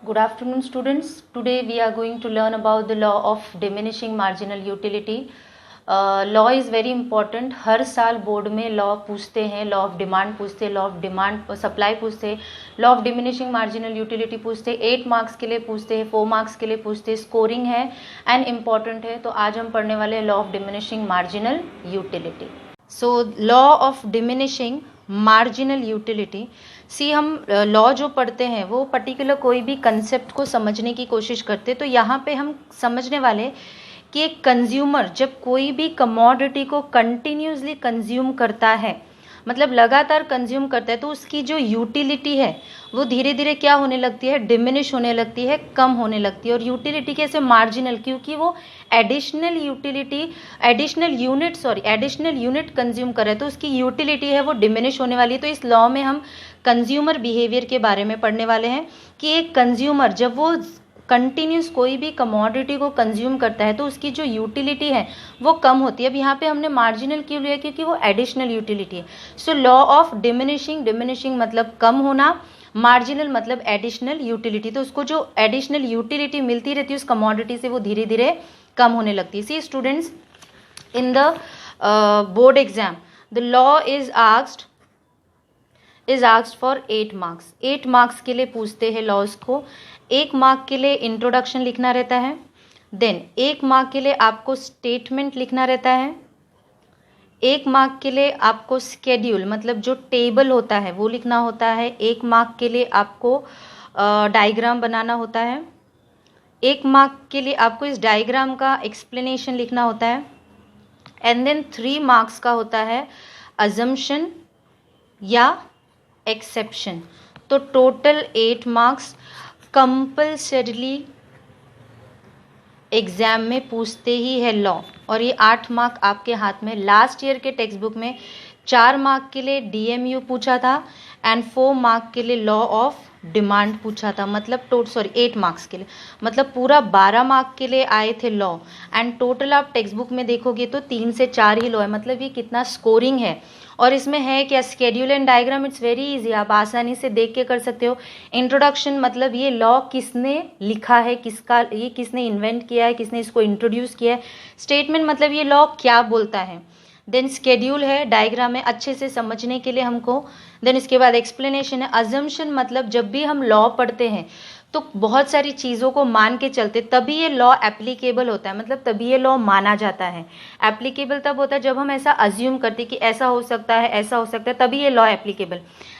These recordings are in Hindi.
Good afternoon, students. Today we are going to learn about the law of diminishing marginal utility. Law is very important. हर साल बोर्ड में लॉ पूछते हैं, लॉ ऑफ डिमांड पूछते हैं, लॉ ऑफ डिमांड सप्लाई पूछते हैं, law of diminishing marginal utility पूछते हैं, 8 मार्क्स के लिए पूछते हैं, 4 मार्क्स के लिए पूछते हैं, स्कोरिंग है एंड इम्पॉर्टेंट है. तो आज हम पढ़ने वाले हैं law of diminishing marginal utility. So law of diminishing marginal utility, हम लॉ जो पढ़ते हैं वो पर्टिकुलर कोई भी कंसेप्ट को समझने की कोशिश करते हैं. तो यहाँ पे हम समझने वाले कि एक कंज्यूमर जब कोई भी कमोडिटी को कंटिन्यूसली कंज्यूम करता है, मतलब लगातार कंज्यूम करता है, तो उसकी जो यूटिलिटी है वो धीरे धीरे क्या होने लगती है, डिमिनिश होने लगती है, कम होने लगती है. और यूटिलिटी कैसे मार्जिनल, क्योंकि वो एडिशनल यूनिट कंज्यूम कर रहे हैं, तो उसकी यूटिलिटी है वो डिमिनिश होने वाली है. तो इस लॉ में हम कंज्यूमर बिहेवियर के बारे में पढ़ने वाले हैं कि एक कंज्यूमर जब वो कंटिन्यूस कोई भी कमोडिटी को कंज्यूम करता है तो उसकी जो यूटिलिटी है वो कम होती है. अब यहाँ पे हमने मार्जिनल क्यों लिया, क्योंकि वो एडिशनल यूटिलिटी है. सो लॉ ऑफ डिमिनिशिंग मतलब कम होना, मार्जिनल मतलब एडिशनल यूटिलिटी. तो उसको जो एडिशनल यूटिलिटी मिलती रहती है उस कमोडिटी से वो धीरे धीरे कम होने लगती है. See students, in the board exam the law is asked for 8 marks. 8 marks के लिए पूछते हैं लॉज को. 1 मार्क के लिए इंट्रोडक्शन लिखना रहता है, देन 1 मार्क के लिए आपको स्टेटमेंट लिखना रहता है, 1 मार्क के लिए आपको स्केड्यूल मतलब जो टेबल होता है वो लिखना होता है, 1 मार्क के लिए आपको डायग्राम बनाना होता है, 1 मार्क के लिए आपको इस डायग्राम का एक्सप्लेनेशन लिखना होता है, एंड देन 3 मार्क्स का होता है अजम्पशन या एक्सेप्शन. तो टोटल 8 मार्क्स कंपल्सरीली एग्जाम में पूछते ही है लॉ. और ये 8 मार्क आपके हाथ में. लास्ट ईयर के टेक्स्ट बुक में 4 मार्क के लिए डीएमयू पूछा था एंड 4 मार्क के लिए लॉ ऑफ डिमांड पूछा था. मतलब 8 मार्क्स के लिए, मतलब पूरा 12 मार्क के लिए आए थे लॉ. एंड टोटल आप टेक्स्ट बुक में देखोगे तो 3 से 4 ही लॉ है. मतलब ये कितना स्कोरिंग है. और इसमें है क्या, schedule and diagram. It's very easy, आप आसानी से देख के कर सकते हो. इंट्रोडक्शन मतलब ये लॉ किसने लिखा है, ये किसने इन्वेंट किया है, किसने इसको इंट्रोड्यूस किया है. स्टेटमेंट मतलब ये लॉ क्या बोलता है. देन स्केड्यूल है, डायग्राम है अच्छे से समझने के लिए हमको. देन इसके बाद एक्सप्लेनेशन है. अजम्पशन मतलब जब भी हम लॉ पढ़ते हैं तो बहुत सारी चीज़ों को मान के चलते तभी ये लॉ एप्लीकेबल होता है, मतलब तभी ये लॉ माना जाता है. एप्लीकेबल तब होता है जब हम ऐसा अज्यूम करते कि ऐसा हो सकता है, ऐसा हो सकता है, तभी ये लॉ एप्लीकेबल.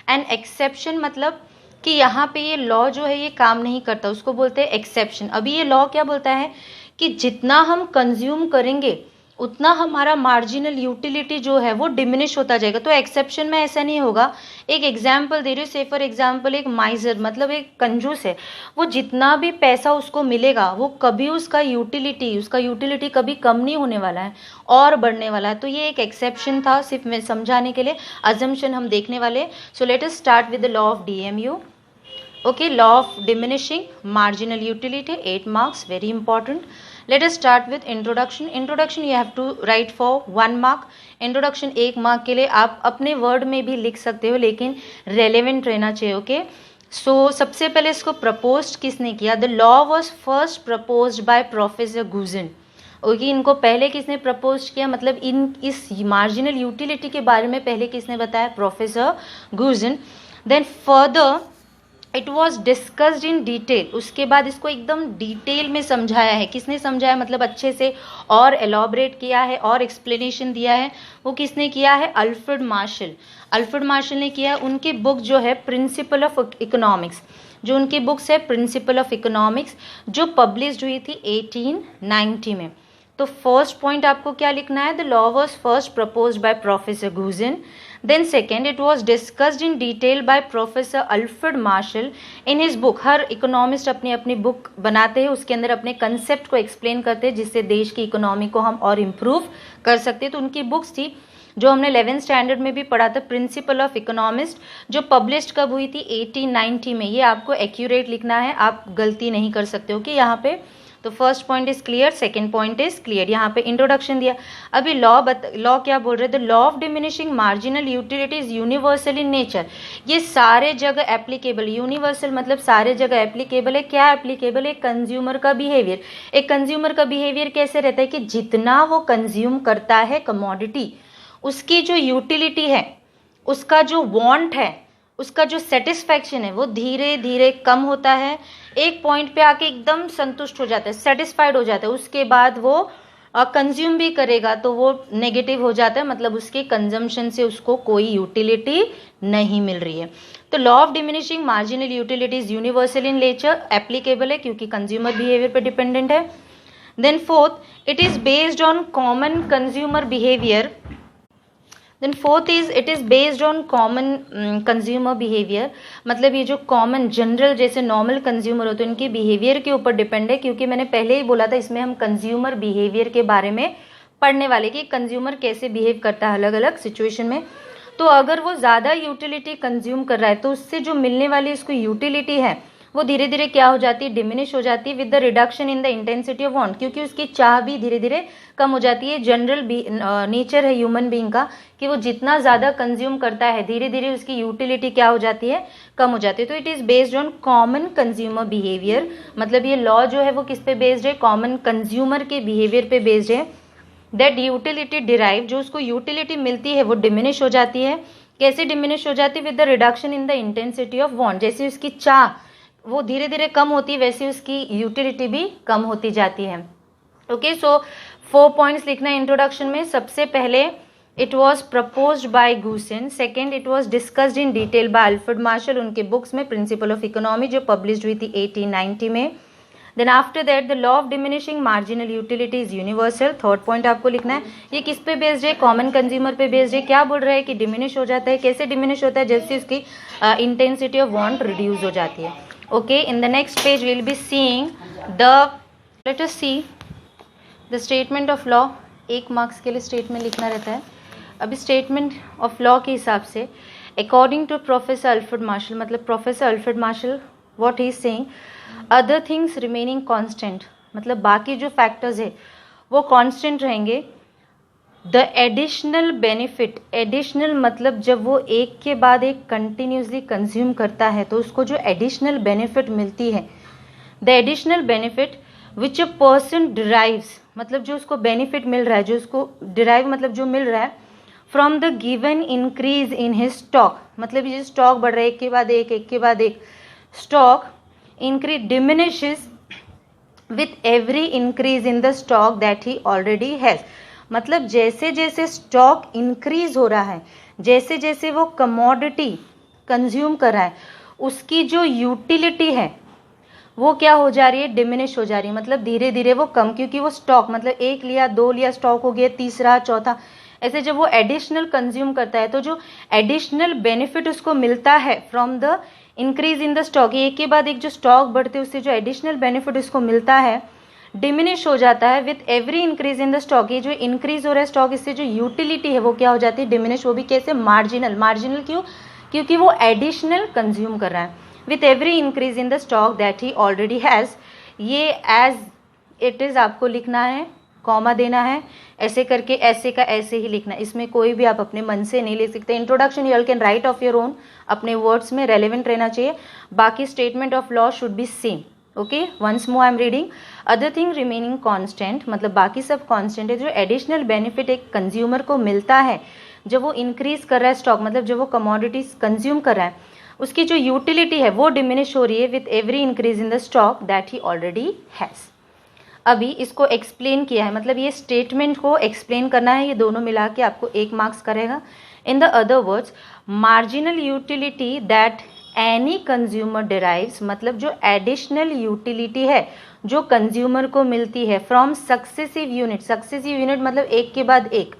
एंड एक्सेप्शन मतलब कि यहाँ पे ये लॉ जो है ये काम नहीं करता, उसको बोलते हैं एक्सेप्शन. अभी ये लॉ क्या बोलता है कि जितना हम कंज्यूम करेंगे उतना हमारा मार्जिनल यूटिलिटी जो है वो डिमिनिश होता जाएगा. तो एक्सेप्शन में ऐसा नहीं होगा. एक एग्जाम्पल दे रही हूँ, से फॉर एग्जाम्पल एक माइजर मतलब एक कंजूस है, वो जितना भी पैसा उसको मिलेगा वो कभी उसका यूटिलिटी कभी कम नहीं होने वाला है और बढ़ने वाला है. तो ये एक एक्सेप्शन था सिर्फ मैं समझाने के लिए. अजम्पशन हम देखने वाले. So let us start with the law of DMU. Okay, law of diminishing marginal utility, 8 marks, very important. Let us start with introduction. Introduction you have to write for 1 mark. Introduction 1 mark के लिए आप अपने वर्ड में भी लिख सकते हो, लेकिन relevant रहना चाहिए. ओके, सो सबसे पहले इसको प्रपोज किसने किया. The law was first propose by professor Gossen. Okay, इनको पहले किसने प्रपोज किया, मतलब इस मार्जिनल यूटिलिटी के बारे में पहले किसने बताया, professor Gossen. Then further it was discussed in detail. उसके बाद इसको एकदम डिटेल में समझाया है. किसने समझाया, मतलब अच्छे से और एलॉबरेट किया है और एक्सप्लेनेशन दिया है. वो किसने किया है, अल्फ्रेड मार्शल ने किया. उनकी बुक जो है प्रिंसिपल ऑफ इकोनॉमिक्स, जो उनकी बुक्स है प्रिंसिपल ऑफ इकोनॉमिक्स, जो पब्लिश्ड हुई थी 1890 में. तो फर्स्ट पॉइंट आपको क्या लिखना है, the law was first proposed by professor Gossen. Then second, it was discussed in detail by Professor Alfred Marshall in his book. Her economist अपनी अपनी बुक बनाते हैं, उसके अंदर अपने कंसेप्ट को एक्सप्लेन करते हैं जिससे देश की इकोनॉमी को हम और इम्प्रूव कर सकते हैं. तो उनकी बुक्स थी जो हमने 11th स्टैंडर्ड में भी पढ़ा था, प्रिंसिपल ऑफ इकोनॉमिस्ट, जो पब्लिश्ड कब हुई थी, 1890 में. ये आपको एक्यूरेट लिखना है, आप गलती नहीं कर सकते हो कि यहाँ पे तो first point is clear, second point is clear. यहाँ पे इंट्रोडक्शन दिया। अभी लॉ क्या बोल रहे थे, the law of diminishing marginal utility is universal in nature. ये सारे जगह एप्लीकेबल, यूनिवर्सल मतलब सारे जगह एप्लीकेबल है। क्या एप्लीकेबल है, कंज्यूमर का बिहेवियर। एक कंज्यूमर का बिहेवियर कैसे रहता है कि जितना वो कंज्यूम करता है कमोडिटी, उसकी जो यूटिलिटी है, उसका जो वांट है, उसका जो सेटिस्फैक्शन है वो धीरे धीरे कम होता है। एक पॉइंट पे आके एकदम संतुष्ट हो जाता है, सेटिस्फाइड हो जाता है, उसके बाद वो कंज्यूम भी करेगा तो वो नेगेटिव हो जाता है, मतलब उसके कंजम्पशन से उसको कोई यूटिलिटी नहीं मिल रही है। तो law of diminishing marginal utility is universal in nature, applicable है क्योंकि कंज्यूमर बिहेवियर पे डिपेंडेंट है। Then fourth, it is based on common consumer behaviour. Then fourth is it is based on common consumer behaviour, मतलब ये जो कॉमन जनरल जैसे नॉर्मल कंज्यूमर होते हैं उनके बिहेवियर के ऊपर डिपेंड है, क्योंकि मैंने पहले ही बोला था इसमें हम कंज्यूमर बिहेवियर के बारे में पढ़ने वाले कि कंज्यूमर कैसे बिहेव करता है अलग अलग सिचुएशन में। तो अगर वो ज़्यादा यूटिलिटी कंज्यूम कर रहा है तो उससे जो मिलने वाली इसको यूटिलिटी है वो धीरे धीरे क्या हो जाती है, डिमिनिश हो जाती है with the reduction in the intensity of want, क्योंकि उसकी चाह भी धीरे धीरे कम हो जाती है। जनरल नेचर है ह्यूमन बीइंग का कि वो जितना ज़्यादा कंज्यूम करता है धीरे धीरे उसकी यूटिलिटी क्या हो जाती है, कम हो जाती है। तो it is based on common consumer behaviour, मतलब ये लॉ जो है वो किस पे बेस्ड है, कॉमन कंज्यूमर के बिहेवियर पे बेस्ड है। दैट यूटिलिटी डिराइव, जो उसको यूटिलिटी मिलती है वो डिमिनिश हो जाती है। कैसे डिमिनिश हो जाती है, with the reduction in the intensity of want, जैसे उसकी चाह वो धीरे धीरे कम होती है वैसे उसकी यूटिलिटी भी कम होती जाती है। ओके, सो 4 पॉइंट्स लिखना है इंट्रोडक्शन में। सबसे पहले it was proposed by Gossen, second it was discussed in detail by Alfred Marshall उनके बुक्स में प्रिंसिपल ऑफ इकोनॉमी जो पब्लिश हुई थी 1890 में। Then after that the law of diminishing marginal utility is universal, third point आपको लिखना है। ये किस पे बेस्ड है, कॉमन कंज्यूमर पे बेस्ड है। क्या बोल रहा है कि डिमिनिश हो जाता है, कैसे डिमिनिश होता है, जैसे उसकी इंटेंसिटी ऑफ वांट रिड्यूस हो जाती है। Okay, in the next page we will be seeing let us see the statement of law। 1 marks के लिए स्टेटमेंट लिखना रहता है। अभी स्टेटमेंट ऑफ लॉ के हिसाब से according to professor Alfred Marshall, मतलब professor Alfred Marshall what he is saying, other things remaining constant, मतलब बाकी जो फैक्टर्स है वो कांस्टेंट रहेंगे। द एडिशनल बेनिफिट, एडिशनल मतलब जब वो एक के बाद एक कंटिन्यूसली कंज्यूम करता है तो उसको जो एडिशनल बेनिफिट मिलती है, the additional benefit which a person derives, मतलब जो उसको बेनिफिट मिल रहा है, जो उसको डिराइव मतलब जो मिल रहा है from the given increase in his stock, मतलब ये स्टॉक बढ़ रहा है एक के बाद एक के बाद एक, stock increase diminishes with every increase in the stock that he already has, मतलब जैसे जैसे स्टॉक इंक्रीज हो रहा है, जैसे जैसे वो कमोडिटी कंज्यूम कर रहा है, उसकी जो यूटिलिटी है वो क्या हो जा रही है, डिमिनिश हो जा रही है, मतलब धीरे धीरे वो कम, क्योंकि वो स्टॉक मतलब 1 लिया 2 लिया स्टॉक हो गया, तीसरा चौथा, ऐसे जब वो एडिशनल कंज्यूम करता है तो जो एडिशनल बेनिफिट उसको मिलता है from the increase in the stock, एक के बाद एक जो स्टॉक बढ़ते उससे जो एडिशनल बेनिफिट उसको मिलता है डिमिनिश हो जाता है with every increase in the stock. ये जो इंक्रीज हो रहा है स्टॉक, इससे जो यूटिलिटी है वो क्या हो जाती है, डिमिनिश, वो भी कैसे, मार्जिनल। मार्जिनल क्यों, क्योंकि वो एडिशनल कंज्यूम कर रहा है। With every increase in the stock that he already has, ये एज इट इज़ आपको लिखना है, कॉमा देना है, ऐसे करके ऐसे का ऐसे ही लिखना है, इसमें कोई भी आप अपने मन से नहीं लिख सकते। Introduction you can write of your own, अपने वर्ड्स में रेलेवेंट रहना चाहिए, बाकी statement of law should be same. Okay, once more I am reading, other thing remaining constant, मतलब बाकी सब कांस्टेंट है। जो एडिशनल बेनिफिट एक कंज्यूमर को मिलता है जब वो इंक्रीज कर रहा है स्टॉक, मतलब जब वो कमोडिटीज कंज्यूम कर रहा है, उसकी जो यूटिलिटी है वो डिमिनिश हो रही है with every increase in the stock that he already has. अभी इसको एक्सप्लेन किया है, मतलब ये स्टेटमेंट को एक्सप्लेन करना है, ये दोनों मिला के आपको 1 मार्क्स करेगा। In the other words, marginal utility that any consumer derives, मतलब जो एडिशनल यूटिलिटी है जो कंज्यूमर को मिलती है from successive unit, successive unit मतलब एक के बाद एक,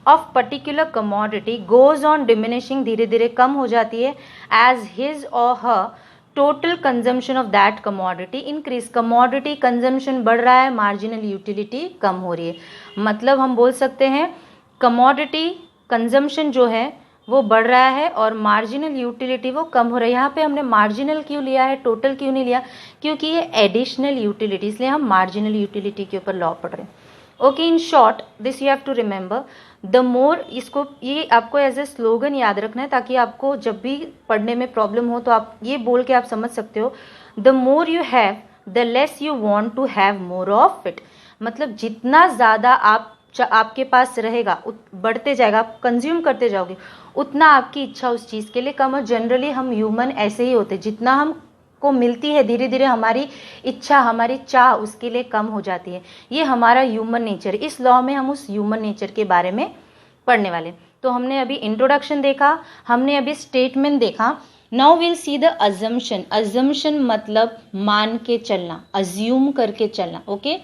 of particular commodity goes on diminishing, धीरे धीरे कम हो जाती है, एज हिज और her total consumption of that commodity increase. Commodity consumption बढ़ रहा है, मार्जिनल यूटिलिटी कम हो रही है, मतलब हम बोल सकते हैं कमोडिटी कंजम्पशन जो है वो बढ़ रहा है और मार्जिनल यूटिलिटी वो कम हो रहा है। यहाँ पे हमने मार्जिनल क्यों लिया है, टोटल क्यों नहीं लिया, क्योंकि ये एडिशनल यूटिलिटी, इसलिए हम मार्जिनल यूटिलिटी के ऊपर लॉ पढ़ रहे हैं। Okay, in short this you have to remember, the more, इसको ये आपको एज ए स्लोगन याद रखना है ताकि आपको जब भी पढ़ने में प्रॉब्लम हो तो आप ये बोल के आप समझ सकते हो, the more you have the less you want to have more of it. मतलब जितना ज़्यादा आपके पास रहेगा, बढ़ते जाएगा, आप कंज्यूम करते जाओगे, उतना आपकी इच्छा उस चीज़ के लिए कम। और जनरली हम ह्यूमन ऐसे ही होते, जितना हम को मिलती है धीरे धीरे हमारी इच्छा, हमारी चाह उसके लिए कम हो जाती है। ये हमारा ह्यूमन नेचर, इस लॉ में हम उस ह्यूमन नेचर के बारे में पढ़ने वाले। तो हमने अभी इंट्रोडक्शन देखा, हमने अभी स्टेटमेंट देखा। Now will see the assumption. Assumption मतलब मान के चलना, अज्यूम करके चलना। Okay,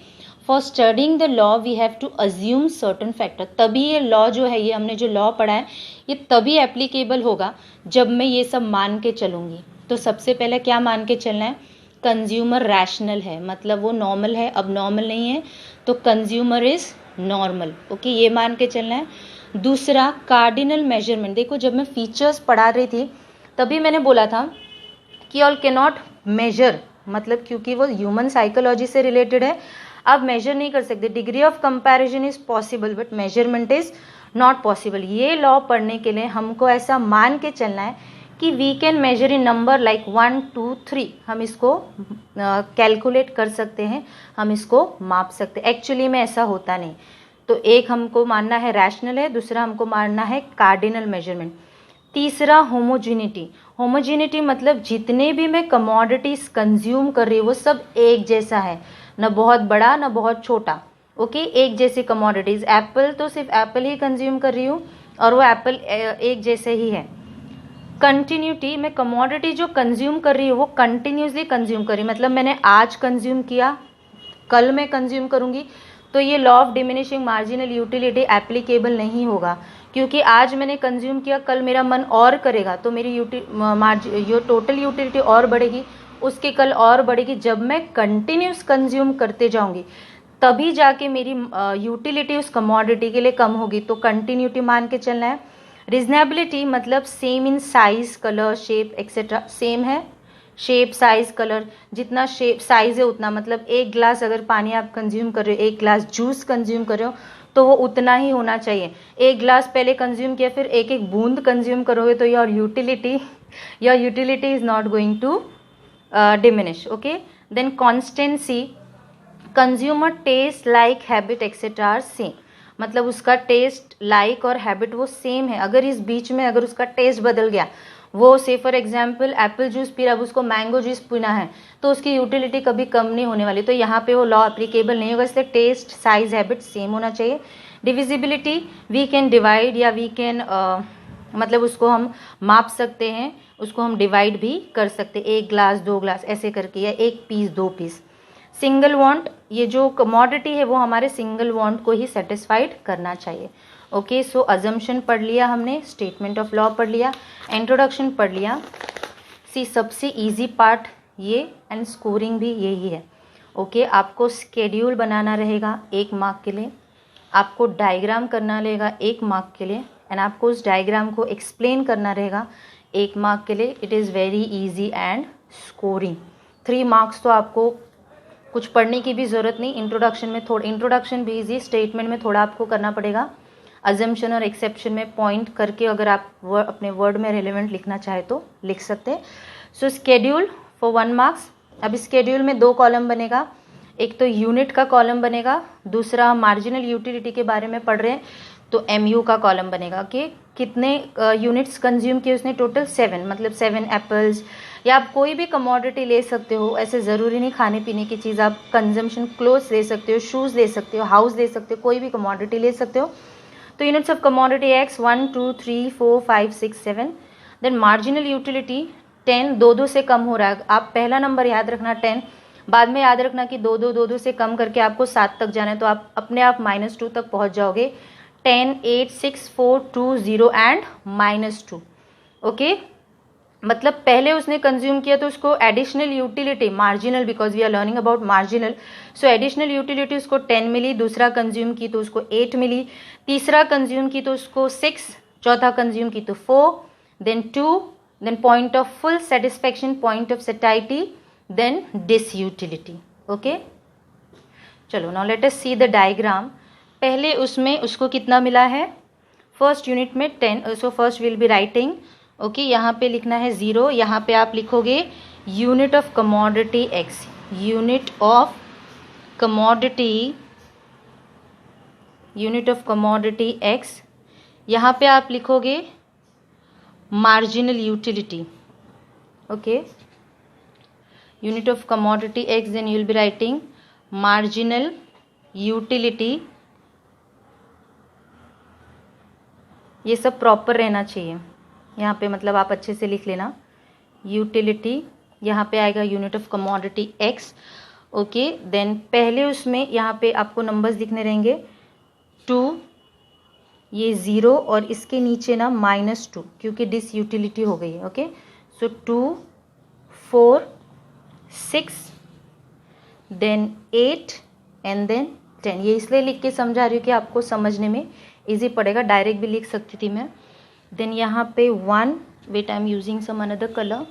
for studying the law we have to assume certain factor. तभी ये लॉ जो है, ये हमने जो लॉ पढ़ा है, ये तभी एप्लीकेबल होगा जब मैं ये सब मान के चलूंगी। तो सबसे पहले क्या मान के चलना है, कंज्यूमर रैशनल है, मतलब वो नॉर्मल है, अब नॉर्मल नहीं है, तो कंज्यूमर इज नॉर्मल। ओके, ये मान के चलना है। दूसरा, कार्डिनल मेजरमेंट। देखो जब मैं फीचर्स पढ़ा रही थी तभी मैंने बोला था कि ऑल कैन नॉट मेजर, मतलब क्योंकि वो ह्यूमन साइकोलॉजी से रिलेटेड है, आप मेजर नहीं कर सकते। Degree of comparison is possible but measurement is not possible. ये लॉ पढ़ने के लिए हमको ऐसा मान के चलना है कि we can measure in number like 1 2 3, हम इसको कैलकुलेट कर सकते हैं, हम इसको माप सकते हैं। एक्चुअली में ऐसा होता नहीं। तो एक हमको मानना है रैशनल है, दूसरा हमको मानना है कार्डिनल मेजरमेंट। तीसरा, होमोजिनिटी। होमोजिनिटी मतलब जितने भी मैं कमोडिटीज कंज्यूम कर रही हूँ वो सब एक जैसा है, न बहुत बड़ा न बहुत छोटा। ओके, एक जैसी कमोडिटीज। एप्पल तो सिर्फ एप्पल ही कंज्यूम कर रही हूँ और वो एप्पल एक जैसे ही है। कंटिन्यूटी, मैं कमोडिटी जो कंज्यूम कर रही हूँ वो कंटिन्यूसली कंज्यूम कर रही हूँ, मतलब मैंने आज कंज्यूम किया कल मैं कंज्यूम करूँगी, तो ये law of diminishing marginal utility applicable नहीं होगा, क्योंकि आज मैंने कंज्यूम किया कल मेरा मन और करेगा तो मेरी टोटल यूटिलिटी और बढ़ेगी, उसके कल और बढ़ेगी। जब मैं कंटिन्यूस कंज्यूम करते जाऊंगी तभी जाके मेरी यूटिलिटी उस कमोडिटी के लिए कम होगी, तो कंटिन्यूटी मान के चलना है। रिजनेबिलिटी मतलब same in size, colour, shape etcetera, same है शेप, साइज, कलर, जितना शेप साइज है उतना, मतलब एक गिलास अगर पानी आप कंज्यूम कर रहे हो, एक गिलास जूस कंज्यूम कर रहे हो तो वो उतना ही होना चाहिए। एक गिलास पहले कंज्यूम किया फिर एक एक बूंद कंज्यूम करोगे तो your utility is not going to diminish. Okay, then constancy, consumer taste, like, habit etcetera are same, मतलब उसका टेस्ट, लाइक और हैबिट वो सेम है। अगर इस बीच में अगर उसका टेस्ट बदल गया, वो से for example Apple juice P रहा है, अब उसको मैंगो जूस पीना है, तो उसकी यूटिलिटी कभी कम नहीं होने वाली, तो यहाँ पे वो लॉ एप्लीकेबल नहीं होगा, इसलिए टेस्ट, साइज, हैबिट सेम होना चाहिए। डिविजिबिलिटी, वी कैन डिवाइड या वी कैन मतलब उसको हम माप सकते हैं, उसको हम डिवाइड भी कर सकते हैं, एक ग्लास दो ग्लास ऐसे करके, या एक पीस दो पीस। सिंगल वांट, ये जो कमोडिटी है वो हमारे सिंगल वांट को ही सेटिस्फाइड करना चाहिए। ओके, सो अजम्पशन पढ़ लिया हमने, स्टेटमेंट ऑफ लॉ पढ़ लिया, इंट्रोडक्शन पढ़ लिया। सी सबसे इजी पार्ट ये एंड स्कोरिंग भी यही है। ओके, आपको स्केड्यूल बनाना रहेगा 1 मार्क के लिए, आपको डायग्राम करना रहेगा 1 मार्क के लिए, एंड आपको उस डायग्राम को एक्सप्लेन करना रहेगा 1 मार्क के लिए। It is very easy and scoring 3 marks. तो आपको कुछ पढ़ने की भी ज़रूरत नहीं, इंट्रोडक्शन में थोड़ा, इंट्रोडक्शन भी इजी, स्टेटमेंट में थोड़ा आपको करना पड़ेगा, अजम्पशन और एक्सेप्शन में पॉइंट करके अगर आप अपने वर्ड में रिलेवेंट लिखना चाहे तो लिख सकते हैं। सो स्केड्यूल फॉर 1 मार्क्स। अब स्केड्यूल में 2 कॉलम बनेगा, एक तो यूनिट का कॉलम बनेगा, दूसरा मार्जिनल यूटिलिटी के बारे में पढ़ रहे हैं तो एमयू का कॉलम बनेगा कि कितने यूनिट्स कंज्यूम किए उसने, टोटल 7, मतलब 7 एप्पल्स, या आप कोई भी कमोडिटी ले सकते हो, ऐसे ज़रूरी नहीं खाने पीने की चीज़, आप कंजम्पशन क्लोथ्स ले सकते हो, शूज़ ले सकते हो, हाउस ले सकते हो, कोई भी कमोडिटी ले सकते हो। तो units of commodity x 1 2 3 4 5 6 7। Then marginal utility 10, 2 से कम हो रहा है, आप पहला नंबर याद रखना 10, बाद में याद रखना कि 2 से कम करके आपको 7 तक जाना है, तो आप अपने आप -2 तक पहुंच जाओगे। 10 8 6 4 2 0 एंड -2। ओके, मतलब पहले उसने कंज्यूम किया तो उसको additional utility, marginal, because we are learning about marginal, so additional utility उसको 10 मिली, दूसरा कंज्यूम की तो उसको 8 मिली, तीसरा कंज्यूम की तो उसको 6, चौथा कंज्यूम की तो 4, then 2, then point of full satisfaction, point of सैटिस्फैक्टी, देन डिसयूटिलिटी। ओके, चलो now let us see the diagram. पहले उसमें उसको कितना मिला है, फर्स्ट यूनिट में 10, so first will be writing, okay, यहाँ पे लिखना है 0, यहाँ पे आप लिखोगे unit of commodity x, unit of commodity, unit of commodity x, यहाँ पे आप लिखोगे marginal utility, okay, unit of commodity x, then you will be writing marginal utility. ये सब प्रॉपर रहना चाहिए यहाँ पे, मतलब आप अच्छे से लिख लेना यूटिलिटी, यहाँ पे आएगा unit of commodity x, okay. Then पहले उसमें यहाँ पे आपको नंबर्स दिखने रहेंगे 2, ये 0 और इसके नीचे ना -2 क्योंकि डिस यूटिलिटी हो गई है, okay. So 2, 4, 6, then 8 and then 10। ये इसलिए लिख के समझा रही हूँ कि आपको समझने में इजी पड़ेगा, डायरेक्ट भी लिख सकती थी मैं। देन यहाँ पे 1, wait I am using some another colour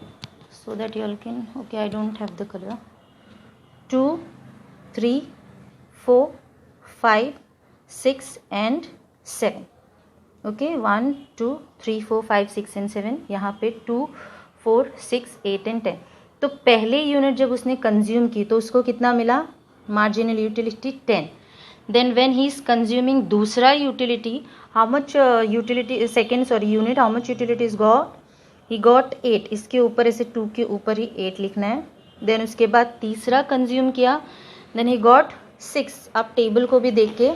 so that you all can, okay, I don't have the color, 2, 3, 4, 5, 6 and 7, okay, 1, 2, 3, 4, 5, 6 and 7, यहाँ पे 2, 4, 6, 8 and 10। तो पहले यूनिट जब उसने कंज्यूम की तो उसको कितना मिला, marginal utility 10। Then when he is consuming दूसरा utility, how much utility, second sorry unit, how much utility is got, he got 8, इसके ऊपर ऐसे 2 के ऊपर ही 8 लिखना है। देन उसके बाद तीसरा कंज्यूम किया, देन ही गॉट 6, आप टेबल को भी देख के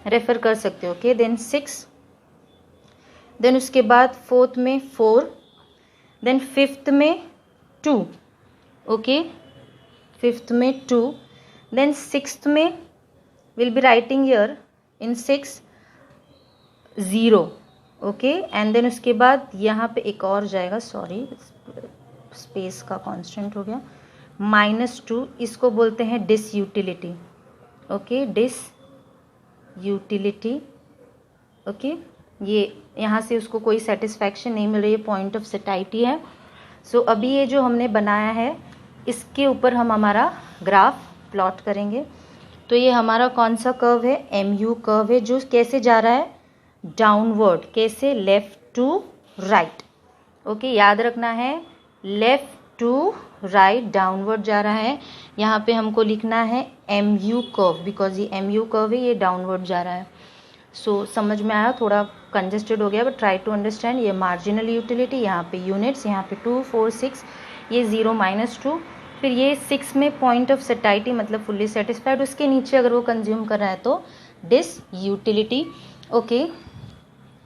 रेफर कर सकते हो, ओके। देन 6, देन उसके बाद फोर्थ में 4, देन फिफ्थ में 2, ओके, फिफ्थ में 2, देन सिक्स्थ में will be writing here in 6 0, okay. And then उसके बाद यहाँ पे एक और जाएगा, सॉरी स्पेस का कांस्टेंट हो गया, -2, इसको बोलते हैं disutility, okay, disutility, okay. ये यहाँ से उसको कोई सेटिस्फैक्शन नहीं मिल रही है, पॉइंट ऑफ सैटिस्फैक्टी है। सो अभी ये जो हमने बनाया है इसके ऊपर हम हमारा ग्राफ प्लॉट करेंगे। तो ये हमारा कौन सा कर्व है, MU कर्व है, जो कैसे जा रहा है, डाउनवर्ड, कैसे, लेफ्ट टू राइट, ओके, याद रखना है लेफ्ट टू राइट डाउनवर्ड जा रहा है। यहाँ पे हमको लिखना है MU कर्व, बिकॉज ये MU कर्व है, ये डाउनवर्ड जा रहा है। सो समझ में आया, थोड़ा कंजेस्टेड हो गया बट ट्राई टू अंडरस्टैंड। ये मार्जिनल यूटिलिटी, यहाँ पे यूनिट्स, यहाँ पे 2, 4, 6, ये 0, -2, फिर ये 6 में पॉइंट ऑफ सैटिस्फैक्टी मतलब फुल्ली सेटिस्फाइड, उसके नीचे अगर वो कंज्यूम कर रहा है तो disutility, okay.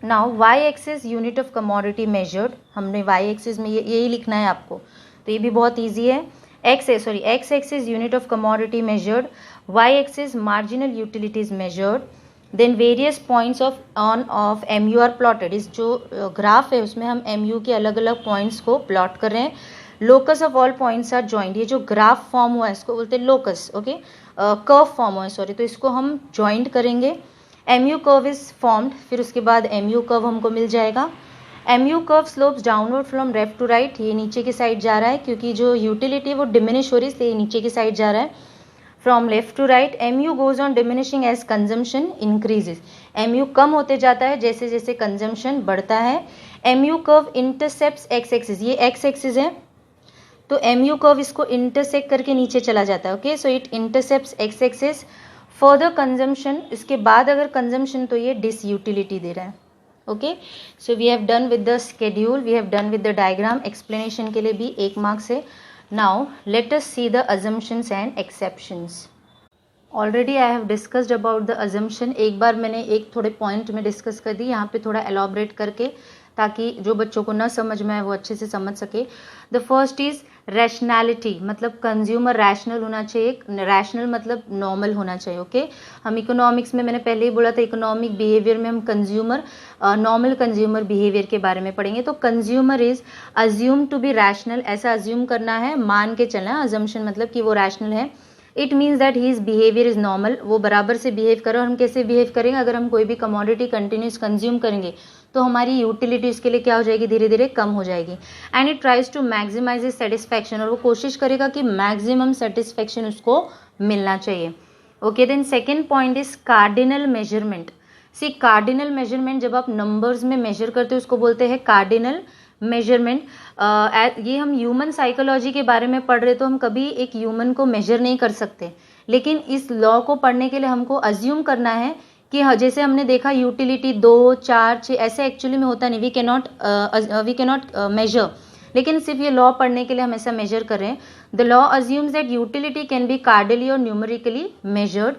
Now y axis unit of commodity measured, हमने वाई एक्सिस में यही लिखना है आपको, तो ये भी बहुत ईजी है। X axis unit of commodity measured, Y axis marginal utilities measured, then various points of on of MU are plotted. इस जो ग्राफ है उसमें हम MU के अलग अलग पॉइंट्स को प्लॉट कर रहे हैं। Locus of all points are joint, ये जो ग्राफ फॉर्म हुआ है इसको बोलते हैं लोकस, ओके, कर्व फॉर्म हुआ है, सॉरी, तो इसको हम जॉइंट करेंगे। MU कर्व इज फॉर्म्ड, फिर उसके बाद MU कर्व हमको मिल जाएगा। MU curve slopes downward from left to right, ये नीचे की साइड जा रहा है क्योंकि जो यूटिलिटी वो डिमिनिश हो रही है इसलिए नीचे की साइड जा रहा है, from left to right. MU goes on diminishing as consumption increases, MU कम होते जाता है जैसे जैसे कंजम्पशन बढ़ता है। MU curve intercepts X axis, ये एक्स एक्सिस है तो MU कर्व इसको इंटरसेक्ट करके नीचे चला जाता है, okay. So it intercepts X axis, further consumption, इसके बाद अगर कंजम्पशन तो ये डिस यूटिलिटी दे रहा है, okay. So we have done with the schedule, we have done with the diagram, explanation के लिए भी 1 मार्क्स है। Now let us see the assumptions and exceptions. Already I have discussed about the assumption, एक बार मैंने एक थोड़े पॉइंट में डिस्कस कर दी, यहाँ पे थोड़ा एलॉबरेट करके ताकि जो बच्चों को न समझ में आए वो अच्छे से समझ सके। द फर्स्ट इज रैशनैलिटी, मतलब कंज्यूमर रैशनल होना चाहिए, रैशनल मतलब नॉर्मल होना चाहिए, ओके। हम इकोनॉमिक्स में, मैंने पहले ही बोला था, इकोनॉमिक बिहेवियर में हम कंज्यूमर, नॉर्मल कंज्यूमर बिहेवियर के बारे में पढ़ेंगे। तो consumer is assume to be rational, ऐसा अज्यूम करना है, मान के चलना है, अजम्पशन मतलब कि वो रैशनल है। It means that his behaviour is normal, वो बराबर से बिहेव करे। और हम कैसे बिहेव करेंगे, अगर हम कोई भी कमोडिटी कंटिन्यूस कंज्यूम करेंगे तो हमारी यूटिलिटी उसके लिए क्या हो जाएगी, धीरे धीरे कम हो जाएगी. And it tries to maximise his satisfaction, और वो कोशिश करेगा कि मैक्सिमम सेटिस्फैक्शन उसको मिलना चाहिए. Okay, then second point is cardinal measurement. See cardinal measurement, जब आप नंबर्स में मेजर करते हो उसको बोलते हैं कार्डिनल मेजरमेंट. ये हम ह्यूमन साइकोलॉजी के बारे में पढ़ रहे, तो हम कभी एक ह्यूमन को मेजर नहीं कर सकते, लेकिन इस लॉ को पढ़ने के लिए हमको अज्यूम करना है कि जैसे हमने देखा यूटिलिटी 2, 4, 6 ऐसे एक्चुअली में होता नहीं, वी कैन नॉट मेजर, लेकिन सिर्फ ये लॉ पढ़ने के लिए हम ऐसा मेजर कर रहे हैं. The law assumes that utility can be cardinally और numerically measured.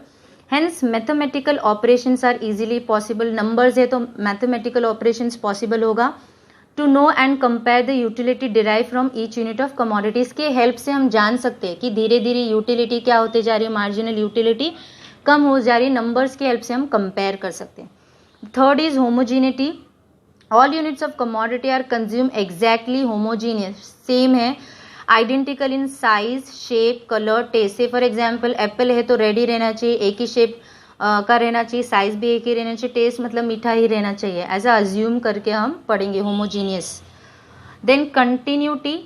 Hence mathematical operations are easily possible. Numbers है तो मैथमेटिकल ऑपरेशंस पॉसिबल होगा. To know and compare the utility derive from each unit of commodities के हेल्प से हम जान सकते हैं कि धीरे धीरे यूटिलिटी क्या होते जा रही है, मार्जिनल यूटिलिटी कम हो जा रही है. नंबर्स की हेल्प से हम कंपेयर कर सकते हैं. Third is homogeneity. All units of commodity are consume exactly homogeneous, same है, identical in size, shape, colour, taste. Say for example apple है तो रेड ही रहना चाहिए, एक ही शेप का रहना चाहिए, साइज भी एक ही रहना चाहिए, टेस्ट मतलब मीठा ही रहना चाहिए. ऐसा अज्यूम करके हम पढ़ेंगे homogeneous. Then continuity.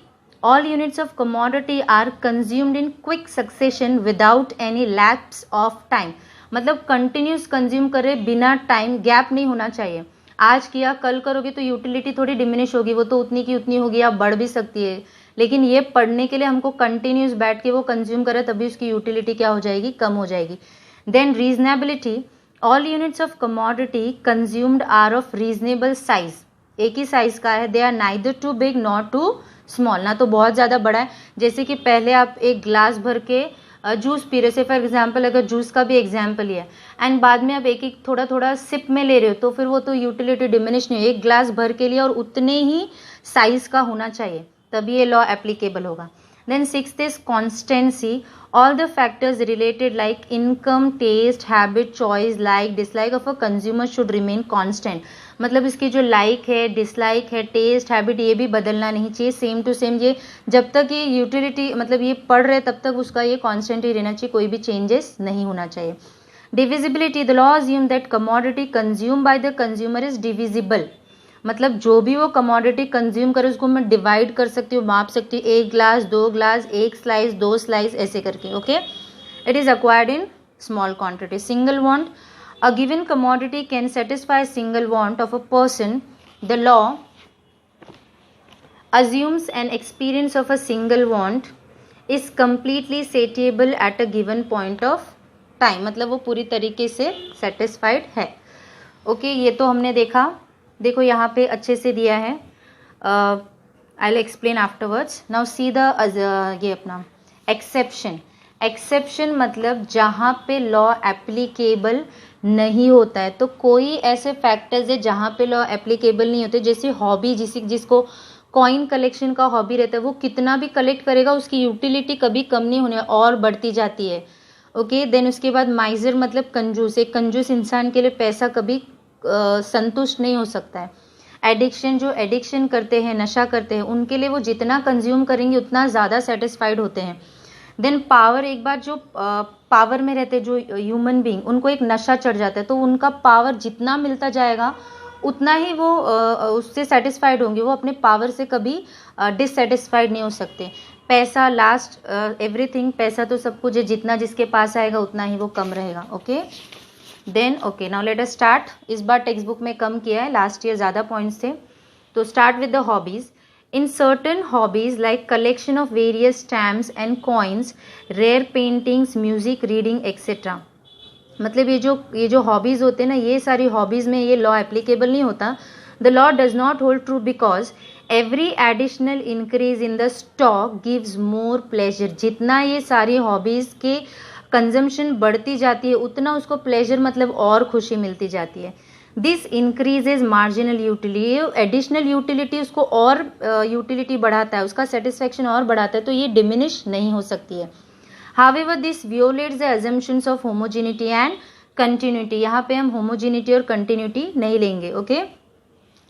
All units of commodity are consumed in quick succession without any lapse of time. मतलब कंटिन्यूस कंज्यूम करे, बिना टाइम गैप नहीं होना चाहिए. आज किया कल करोगे तो यूटिलिटी थोड़ी डिमिनिश होगी, वो तो उतनी की उतनी होगी, आप बढ़ भी सकती है, लेकिन ये पढ़ने के लिए हमको कंटिन्यूस बैठ के वो कंज्यूम करे, तभी उसकी यूटिलिटी क्या हो जाएगी, कम हो जाएगी. Then reasonability. All units of commodity consumed are of reasonable size. एक ही साइज का है, they are neither too big not too small, ना तो बहुत ज़्यादा बड़ा है. जैसे कि पहले आप एक ग्लास भर के जूस पी रहे से, फॉर एग्जाम्पल अगर जूस का भी एग्जाम्पल ही है, एंड बाद में आप एक एक थोड़ा थोड़ा सिप में ले रहे हो, तो फिर वो तो यूटिलिटी डिमिनिश नहीं हो. एक ग्लास भर के लिए और उतने ही साइज का होना चाहिए, तभी ये लॉ एप्लीकेबल होगा. Then sixth is constancy. All the factors related like income, taste, habit, choice, like, dislike of a consumer should remain constant. मतलब इसकी जो लाइक है, डिसलाइक है, टेस्ट, हैबिट, ये भी बदलना नहीं चाहिए, सेम टू सेम. ये जब तक ये यूटिलिटी मतलब ये पढ़ रहे तब तक उसका ये कांस्टेंट ही रहना चाहिए, कोई भी चेंजेस नहीं होना चाहिए. Divisibility. The law assume that commodity consume by the consumer is divisible. मतलब जो भी वो कमोडिटी कंज्यूम करे उसको मैं डिवाइड कर सकती हूँ, माप सकती हूँ, एक ग्लास, 2 ग्लास, एक स्लाइस, 2 स्लाइस, ऐसे करके. Okay, it is acquired in small quantity. Single want. A given commodity can satisfy single want of a person. The law assumes an experience of a single want is completely satiable at a given point of time. मतलब वो पूरी तरीके से सेटिस्फाइड है. ओके, ये तो हमने देखा. देखो यहाँ पे अच्छे से दिया है, I will explain afterwards. Now see the ये अपना एक्सेप्शन. एक्सेप्शन मतलब जहाँ पे लॉ एप्लीकेबल नहीं होता है, तो कोई ऐसे फैक्टर्स है जहाँ पे लॉ एप्लीकेबल नहीं होते. जैसे हॉबी, जिसको कॉइन कलेक्शन का हॉबी रहता है, वो कितना भी कलेक्ट करेगा उसकी यूटिलिटी कभी कम नहीं होने और बढ़ती जाती है. ओके, देन उसके बाद माइजर मतलब कंजूस. एक कंजूस इंसान के लिए पैसा कभी संतुष्ट नहीं हो सकता है. एडिक्शन, जो एडिक्शन करते हैं, नशा करते हैं, उनके लिए वो जितना कंज्यूम करेंगे उतना ज़्यादा सेटिस्फाइड होते हैं. Then power. एक बार जो पावर में रहते हैं जो ह्यूमन बीइंग, उनको एक नशा चढ़ जाता है, तो उनका पावर जितना मिलता जाएगा उतना ही वो उससे सेटिस्फाइड होंगे, वो अपने पावर से कभी डिससेटिस्फाइड नहीं हो सकते. पैसा लास्ट एवरीथिंग. पैसा तो सब कुछ है, जितना जिसके पास आएगा उतना ही वो कम रहेगा. Okay, then okay, now let us start. इस बार टेक्स्ट बुक में कम किया है, लास्ट ईयर ज़्यादा पॉइंट्स थे. तो start with the hobbies. In certain hobbies like collection of various stamps and coins, rare paintings, music, reading etcetera. मतलब ये जो हॉबीज़ होते हैं ना, ये सारी हॉबीज़ में ये लॉ एप्लीकेबल नहीं होता. The law does not hold true because every additional increase in the stock gives more pleasure. जितना ये सारी हॉबीज़ के कंजम्पशन बढ़ती जाती है उतना उसको प्लेजर मतलब और खुशी मिलती जाती है. This increases marginal utility. Additional utility उसको और यूटिलिटी बढ़ाता है, उसका सेटिस्फेक्शन और बढ़ाता है, तो ये डिमिनिश नहीं हो सकती है. However, this violates the assumptions of homogeneity and continuity. यहाँ पे हम homogeneity और continuity नहीं लेंगे. Okay?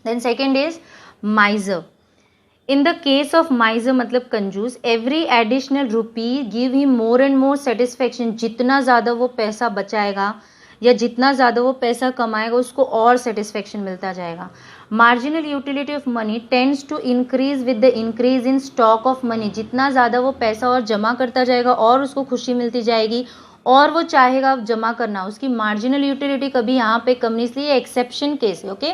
Then second is miser. In the case of miser मतलब कंजूस, every additional rupee give him more and more satisfaction. जितना ज़्यादा वो पैसा बचाएगा या जितना ज़्यादा वो पैसा कमाएगा उसको और सेटिस्फेक्शन मिलता जाएगा। Marginal utility of money tends to increase with the increase in stock of money, जितना ज़्यादा वो पैसा और जमा करता जाएगा और उसको खुशी मिलती जाएगी और वो चाहेगा जमा करना, उसकी मार्जिनल यूटिलिटी कभी यहाँ पे कम नहीं, इसलिए एक्सेप्शन केस है। Okay,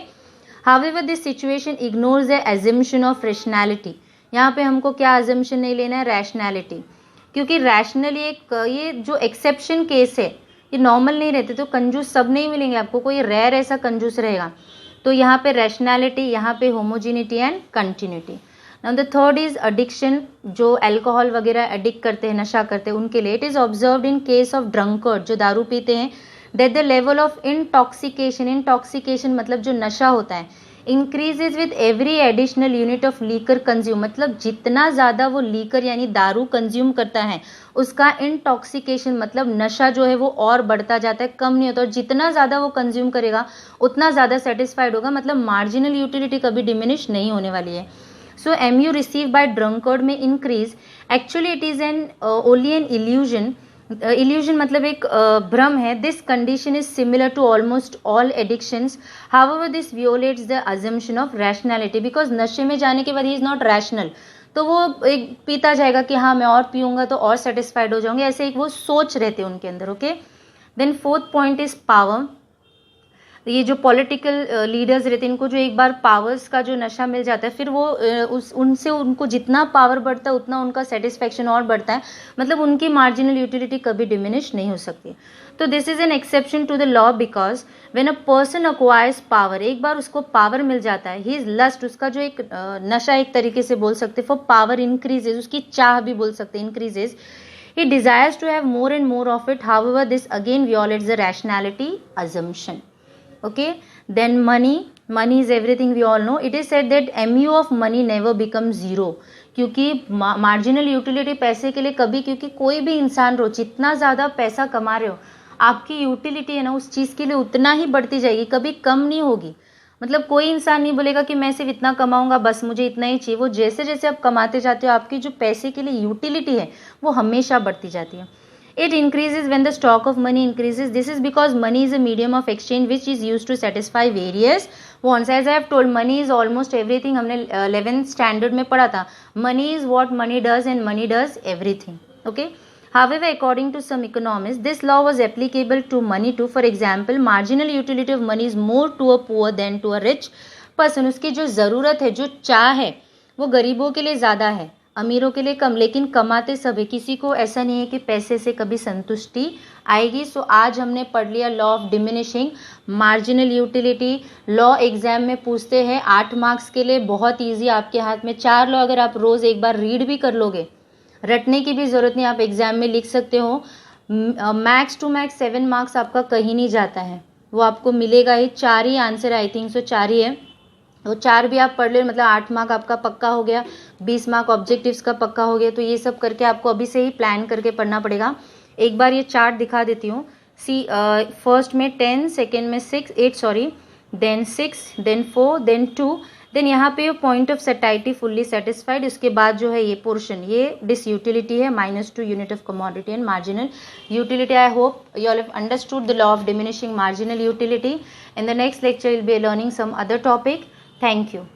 however this situation ignores the assumption of rationality, यहाँ पे हमको क्या एजम्पशन नहीं लेना है, रैशनैलिटी, क्योंकि रैशनली ये जो एक्सेप्शन केस है ये नॉर्मल नहीं रहते, तो कंजूस सब नहीं मिलेंगे आपको, कोई रेयर ऐसा कंजूस रहेगा। तो यहाँ पे रैशनैलिटी, यहाँ पे homogeneity and continuity. Now the third is addiction, जो अल्कोहल वगैरह एडिक्ट करते हैं, नशा करते हैं, उनके लिए it is observed in case of drunkard, जो दारू पीते हैं, that the level of intoxication, intoxication मतलब जो नशा होता है, increases with every additional unit of liquor consume, मतलब जितना ज़्यादा वो लीकर यानी दारू कंज्यूम करता है उसका इंटॉक्सिकेशन मतलब नशा जो है वो और बढ़ता जाता है, कम नहीं होता, और जितना ज़्यादा वो कंज्यूम करेगा उतना ज़्यादा सेटिस्फाइड होगा, मतलब मार्जिनल यूटिलिटी कभी डिमिनिश नहीं होने वाली है। So MU receive by drunkard में increase, actually it is an only an illusion, illusion मतलब एक भ्रम है। This condition is similar to almost all addictions, however this violates the assumption of rationality, because नशे में जाने के बाद ही इज नॉट रैशनल, तो वो एक पीता जाएगा कि हाँ मैं और पीऊंगा तो और सेटिस्फाइड हो जाऊंगे, ऐसे एक वो सोच रहते हैं उनके अंदर। Okay, then fourth point is power, ये जो पॉलिटिकल लीडर्स रहते हैं इनको जो एक बार पावर्स का जो नशा मिल जाता है फिर वो उनसे उनको जितना पावर बढ़ता है उतना उनका सेटिस्फेक्शन और बढ़ता है, मतलब उनकी मार्जिनल यूटिलिटी कभी डिमिनिश नहीं हो सकती। तो this is an exception to the law because when a person acquires power, एक बार उसको पावर मिल जाता है, ही इज लस्ट, उसका जो एक नशा एक तरीके से बोल सकते फॉर पावर इंक्रीजेज, उसकी चाह भी बोल सकते increases, he desires to have more and more of it, however this again violates the rationality assumption. Okay, then money is everything we all know. It is said that MU of money never becomes zero, क्योंकि मार्जिनल यूटिलिटी पैसे के लिए कभी, क्योंकि कोई भी इंसान रो जितना ज़्यादा पैसा कमा रहे हो आपकी यूटिलिटी है ना उस चीज़ के लिए उतना ही बढ़ती जाएगी, कभी कम नहीं होगी। मतलब कोई इंसान नहीं बोलेगा कि मैं सिर्फ इतना कमाऊंगा बस मुझे इतना ही चाहिए, वो जैसे जैसे आप कमाते जाते हो आपकी जो पैसे के लिए यूटिलिटी है वो हमेशा बढ़ती जाती है। It increases when the stock of money increases. This is because money is a medium of exchange which is used to satisfy various wants. As I have told, money is almost everything. हमने 11th standard में पढ़ा था, money is what money does and money does everything. Okay. However, according to some economists, this law was applicable to money too. For example, marginal utility of money is more to a poor than to a rich person. उसकी जो ज़रूरत है, जो चाह है, वो गरीबों के लिए ज़्यादा है, अमीरों के लिए कम, लेकिन कमाते सब है, किसी को ऐसा नहीं है कि पैसे से कभी संतुष्टि आएगी। सो आज हमने पढ़ लिया law of diminishing marginal utility. Law exam में पूछते हैं 8 मार्क्स के लिए, बहुत इजी, आपके हाथ में 4 लॉ, अगर आप रोज एक बार रीड भी कर लोगे, रटने की भी जरूरत नहीं, आप एग्जाम में लिख सकते हो। मैक्स टू मैक्स 7 मार्क्स आपका कहीं नहीं जाता है, वो आपको मिलेगा ही। 4 ही आंसर आई थिंक सो 4 ही है, वो 4 भी आप पढ़ ले, मतलब 8 मार्क आपका पक्का हो गया, 20 मार्क ऑब्जेक्टिव्स का पक्का हो गया। तो ये सब करके आपको अभी से ही प्लान करके पढ़ना पड़ेगा। एक बार ये चार्ट दिखा देती हूँ। सी फर्स्ट में 10, सेकेंड में 8 देन 6, देन 4, देन 2, देन यहाँ पे पॉइंट ऑफ सेटाइटी फुल्ली सेटिस्फाइड। उसके बाद जो है ये पोर्शन, ये डिसयूटिलिटी है, -2 unit of commodity and marginal utility. I hope you all have understood the law of diminishing marginal utility. In the next lecture we'll be learning some other topic. Thank you.